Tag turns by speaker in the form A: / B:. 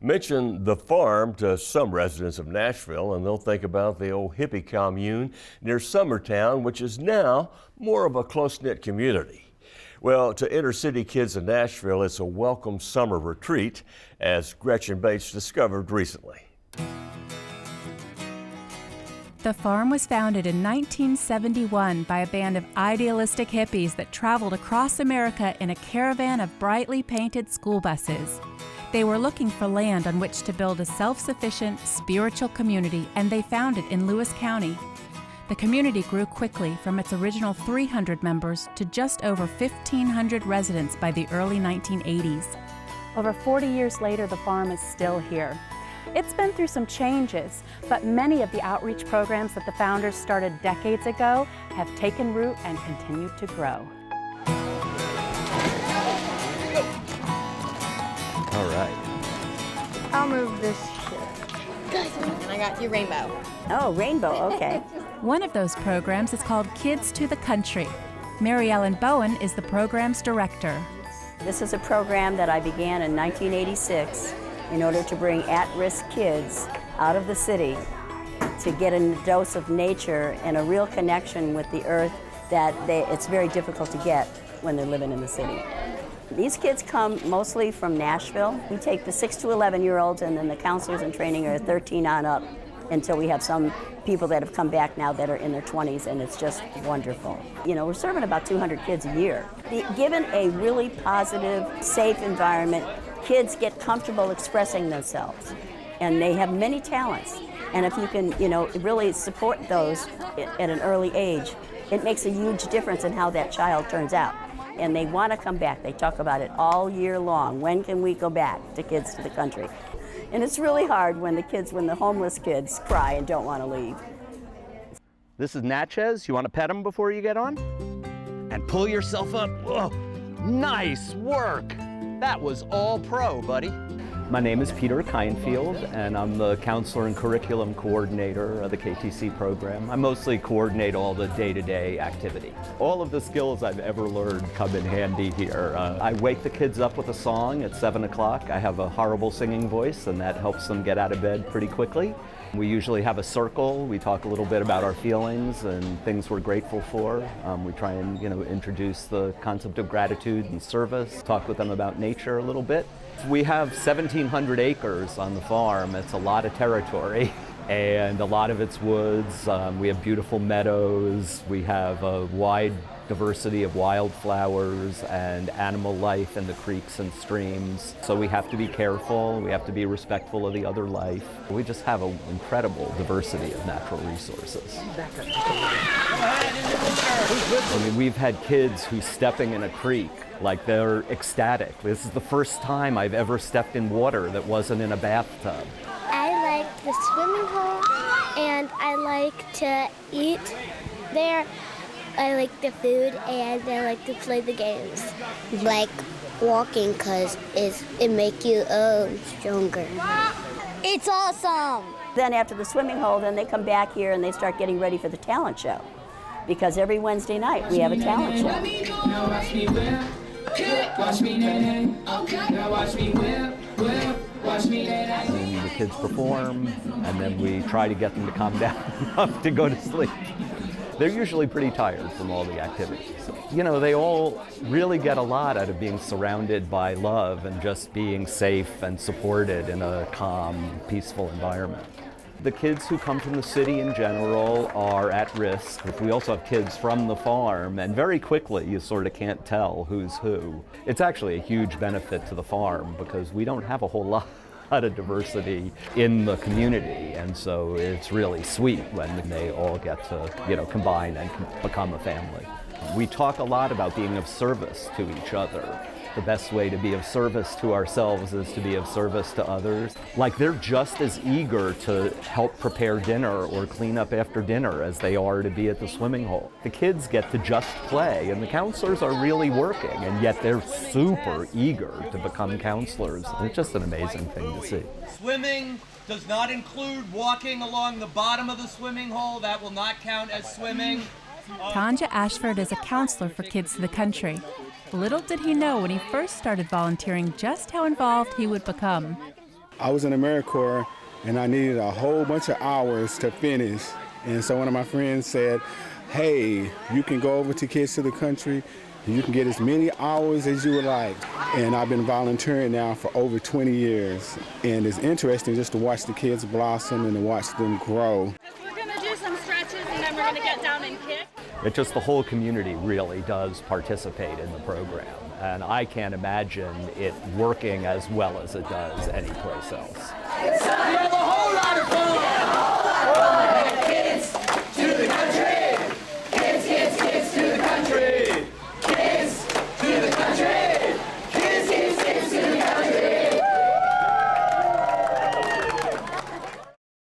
A: Mention the farm to some residents of Nashville and they'll think about the old hippie commune near Summertown, which is now more of a close-knit community. Well, to inner city kids in Nashville, it's a welcome summer retreat, as Gretchen Bates discovered recently.
B: The farm was founded in 1971 by a band of idealistic hippies that traveled across America in a caravan of brightly painted school buses. They were looking for land on which to build a self-sufficient, spiritual community, and they found it in Lewis County. The community grew quickly from its original 300 members to just over 1,500 residents by the early 1980s. Over 40 years later, the farm is still here. It's been through some changes, but many of the outreach programs that the founders started decades ago have taken root and continued to grow.
A: All right.
C: I'll move this shit.
D: And I got you rainbow.
C: Oh, rainbow, okay.
B: One of those programs is called Kids to the Country. Mary Ellen Bowen is the program's director.
C: This is a program that I began in 1986 in order to bring at-risk kids out of the city to get a dose of nature and a real connection with the earth that it's very difficult to get when they're living in the city. These kids come mostly from Nashville. We take the 6 to 11-year-olds, and then the counselors in training are 13 on up until we have some people that have come back now that are in their 20s, and it's just wonderful. You know, we're serving about 200 kids a year. Given a really positive, safe environment, kids get comfortable expressing themselves, and they have many talents. And if you can, you know, really support those at an early age, it makes a huge difference in how that child turns out. And they want to come back. They talk about it all year long. When can we go back to Kids to the Country? And it's really hard when the homeless kids cry and don't want to leave.
E: This is Natchez. You want to pet him before you get on? And pull yourself up. Whoa, nice work. That was all pro, buddy. My name is Peter Kindfield, and I'm the counselor and curriculum coordinator of the KTC program. I mostly coordinate all the day-to-day activity. All of the skills I've ever learned come in handy here. I wake the kids up with a song at 7 o'clock. I have a horrible singing voice, and that helps them get out of bed pretty quickly. We usually have a circle. We talk a little bit about our feelings and things we're grateful for. We try and, introduce the concept of gratitude and service, talk with them about nature a little bit. We have 1,700 acres on the farm. It's a lot of territory, and a lot of it's woods. We have beautiful meadows. We have a wide diversity of wildflowers and animal life in the creeks and streams. So we have to be careful. We have to be respectful of the other life. We just have an incredible diversity of natural resources. We've had kids who's stepping in a creek like they're ecstatic. This is the first time I've ever stepped in water that wasn't in a bathtub.
F: I like the swimming hole, and I like to eat there. I like the food, and I like to play the games. Like walking, because it makes you stronger. It's awesome!
C: Then after the swimming hole, then they come back here and they start getting ready for the talent show. Because every Wednesday night we have a talent show.
G: Now watch me whip, watch me nay. Now watch me whip, watch me nay.
E: And the kids perform, and then we try to get them to calm down enough to go to sleep. They're usually pretty tired from all the activities. They all really get a lot out of being surrounded by love and just being safe and supported in a calm, peaceful environment. The kids who come from the city in general are at risk. We also have kids from the farm, and very quickly you sort of can't tell who's who. It's actually a huge benefit to the farm because we don't have a whole lot of diversity in the community, and so it's really sweet when they all get to combine and become a family. We talk a lot about being of service to each other. The best way to be of service to ourselves is to be of service to others. Like, they're just as eager to help prepare dinner or clean up after dinner as they are to be at the swimming hole. The kids get to just play, and the counselors are really working, and yet they're super eager to become counselors. It's just an amazing thing to see.
H: Swimming does not include walking along the bottom of the swimming hole. That will not count as swimming.
B: Tanja Ashford is a counselor for Kids to the Country. Little did he know when he first started volunteering just how involved he would become.
I: I was in the AmeriCorps and I needed a whole bunch of hours to finish. And so one of my friends said, hey, you can go over to Kids to the Country and you can get as many hours as you would like. And I've been volunteering now for over 20 years. And it's interesting just to watch the kids blossom and to watch them grow.
J: We're gonna do some stretches and then we're gonna get down and kick.
E: It just, the whole community really does participate in the program. And I can't imagine it working as well as it does anyplace else.